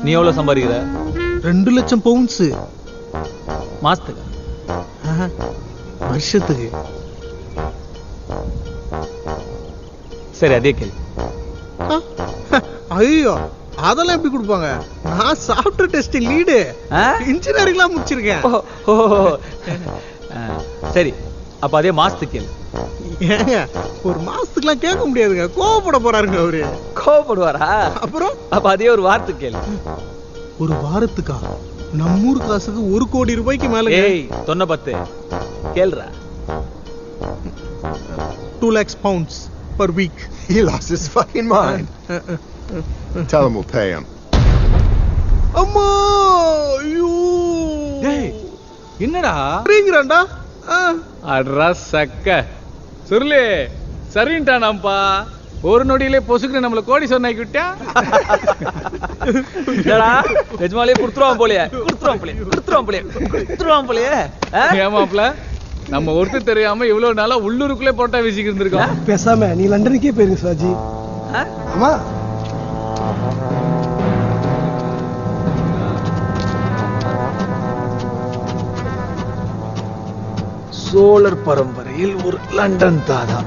நீ எவ்வளவு சம்பாதிக்கிற? 2 லட்சம் பவுண்ட்ஸ் மாசத்துக்கு? வருஷத்துக்கு. சரி, அதே கேள்வி. ஐயோ, அதெல்லாம் எப்படி கொடுப்பாங்க? நான் சாஃப்ட்வேர் டெஸ்டிங் லீடு, இன்ஜினியரிங்லாம் முடிச்சிருக்கேன். சரி, அப்ப அதே மாசத்துக்கு கேள்வி. ஏங்க, ஒரு மாசத்துக்குலாம் கேட்க முடியாதுங்க, கோவப்பட போறாருங்க அவரு. கோவப்படுவாரா? அப்புறம் அப்ப அதே ஒரு வாரத்துக்கு கேள்வி. ஒரு வாரத்துக்கா? நம்மூர் காசுக்கு 1 கோடி ரூபாய்க்கு மேல. ஏய், தொன்ன 10 கேள்றா. 2 lakhs pounds per week. He lost his fucking mind. Tell him we'll pay him. அம்மா, ஐயோ. டேய், என்னடா அப்படிங்கறான்டா? அட்ரா சக்க சொல்லு. சரின்ட்டானாம்பா, ஒரு நொடியிலே பொசுக்கு நம்மள கோடீஸ்வரன் ஆக்கி விட்டா. நிஜமாலே குடுத்துருவான் போலயே. ஏமாப்ல, நம்ம ஒருத்தர் தெரியாம இவ்வளவு நாளா உள்ளூருக்குள்ளே போட்டா வீசிக்கிட்டு இருந்திருக்கோம். பேசாம நீ லண்டனுக்கே போயிருங்க சிவாஜி. ஆமா, சோழர் பரம்பரையில் ஒரு லண்டன் தாதா.